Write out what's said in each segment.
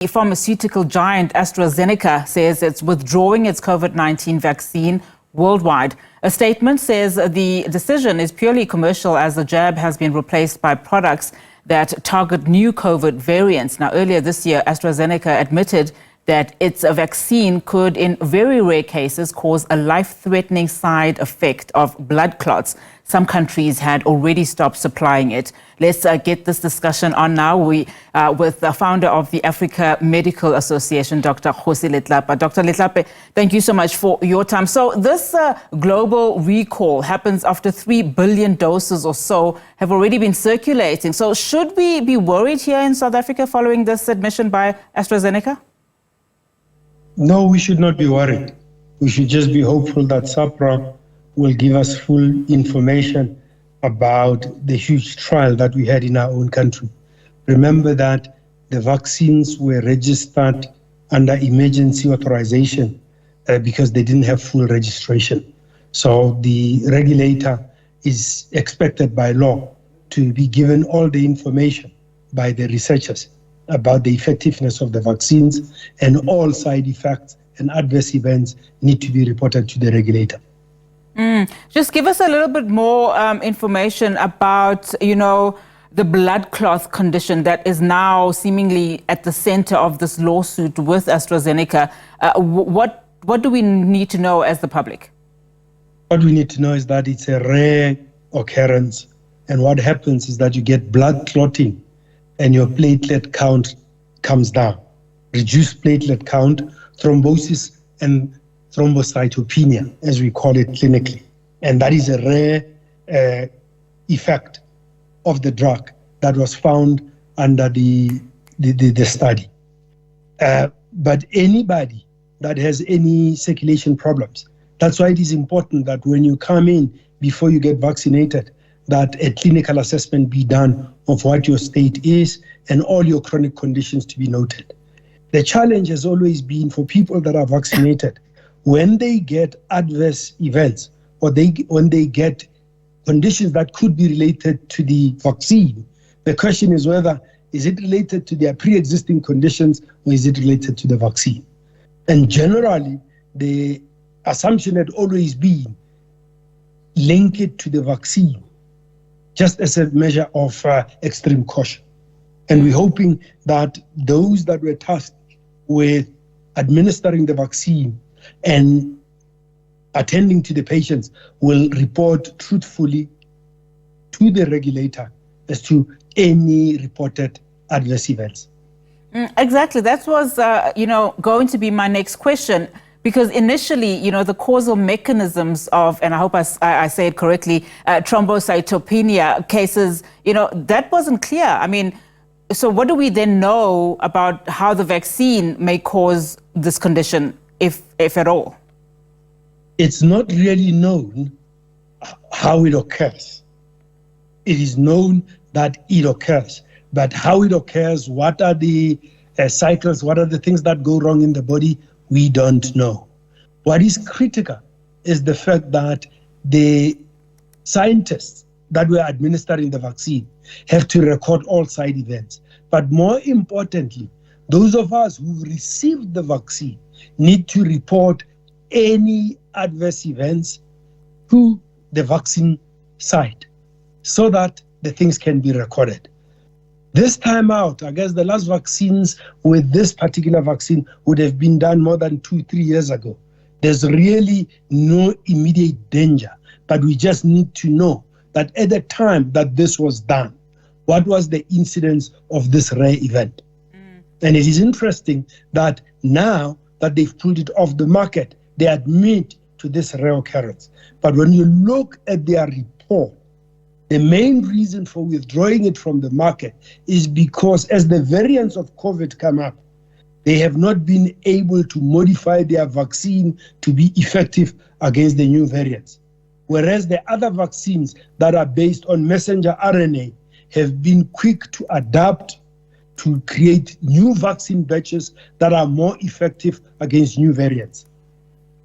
The pharmaceutical giant AstraZeneca says it's withdrawing its COVID-19 vaccine worldwide. A statement says the decision is purely commercial as the jab has been replaced by products that target new COVID variants. Now, earlier this year, AstraZeneca admitted that its vaccine could, in very rare cases, cause a life-threatening side effect of blood clots. Some countries had already stopped supplying it. Let's get this discussion on now with the founder of the Africa Medical Association, Dr. Kgosi Letlape. Dr. Letlape, thank you so much for your time. So this global recall happens after 3 billion doses or so have already been circulating. So should we be worried here in South Africa following this admission by AstraZeneca? No, we should not be worried. We should just be hopeful that SABC will give us full information about the huge trial that we had in our own country. Remember that the vaccines were registered under emergency authorization because they didn't have full registration. So the regulator is expected by law to be given all the information by the researchers about the effectiveness of the vaccines, and all side effects and adverse events need to be reported to the regulator. Just give us a little bit more information about, the blood clot condition that is now seemingly at the center of this lawsuit with AstraZeneca. What do we need to know as the public? What we need to know is that it's a rare occurrence. And what happens is that you get blood clotting and your platelet count comes down. Reduced platelet count, thrombosis, and thrombocytopenia, as we call it clinically. And that is a rare effect of the drug that was found under the study. But anybody that has any circulation problems, that's why it is important that when you come in before you get vaccinated, that a clinical assessment be done of what your state is and all your chronic conditions to be noted. The challenge has always been for people that are vaccinated, when they get adverse events or when they get conditions that could be related to the vaccine, the question is whether is it related to their pre-existing conditions or is it related to the vaccine? And generally, the assumption had always been link it to the vaccine, just as a measure of extreme caution. And we're hoping that those that were tasked with administering the vaccine and attending to the patients will report truthfully to the regulator as to any reported adverse events. Exactly. That was, going to be my next question. Because initially, the causal mechanisms of, and I hope I say it correctly, thrombocytopenia cases, that wasn't clear. I mean, so what do we then know about how the vaccine may cause this condition, if at all? It's not really known how it occurs. It is known that it occurs, but how it occurs, what are the cycles, what are the things that go wrong in the body, we don't know. What is critical is the fact that the scientists that were administering the vaccine have to record all side events. But more importantly, those of us who received the vaccine need to report any adverse events to the vaccine site so that the things can be recorded. This time out, I guess the last vaccines with this particular vaccine would have been done more than 2-3 years ago. There's really no immediate danger, but we just need to know that at the time that this was done, what was the incidence of this rare event? And it is interesting that now that they've pulled it off the market, they admit to this rare occurrence. But when you look at their report, the main reason for withdrawing it from the market is because as the variants of COVID come up, they have not been able to modify their vaccine to be effective against the new variants. Whereas the other vaccines that are based on messenger RNA have been quick to adapt to create new vaccine batches that are more effective against new variants.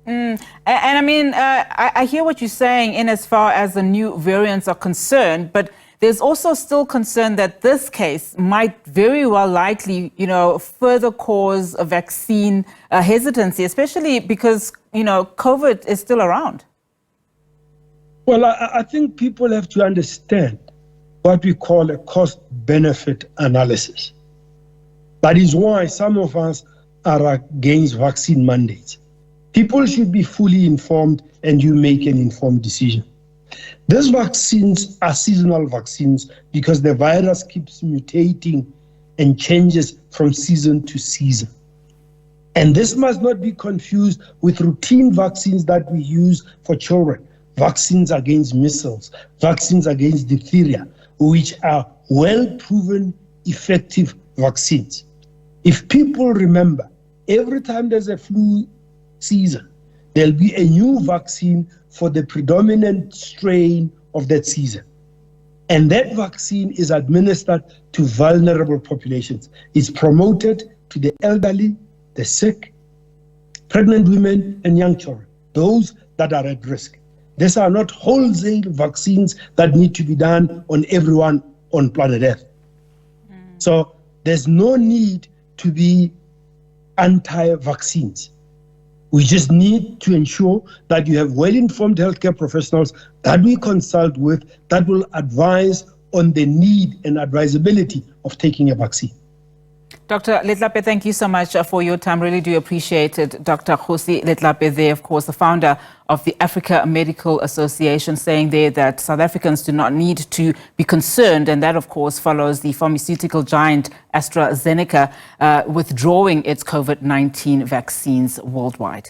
And I mean, I hear what you're saying in as far as the new variants are concerned, but there's also still concern that this case might very well likely, further cause a vaccine hesitancy, especially because, COVID is still around. Well, I think people have to understand what we call a cost-benefit analysis. That is why some of us are against vaccine mandates. People should be fully informed and you make an informed decision. These vaccines are seasonal vaccines because the virus keeps mutating and changes from season to season. And this must not be confused with routine vaccines that we use for children, vaccines against measles, vaccines against diphtheria, which are well-proven, effective vaccines. If people remember, every time there's a flu season, there'll be a new vaccine for the predominant strain of that season. And that vaccine is administered to vulnerable populations. It's promoted to the elderly, the sick, pregnant women, and young children, those that are at risk. These are not wholesale vaccines that need to be done on everyone on planet Earth. So there's no need to be anti-vaccines. We just need to ensure that you have well-informed healthcare professionals that we consult with that will advise on the need and advisability of taking a vaccine. Dr. Letlape, thank you so much for your time. Really do appreciate it. Dr. Kgosi Letlape there, of course, the founder of the Africa Medical Association, saying there that South Africans do not need to be concerned. And that, of course, follows the pharmaceutical giant AstraZeneca withdrawing its COVID-19 vaccines worldwide.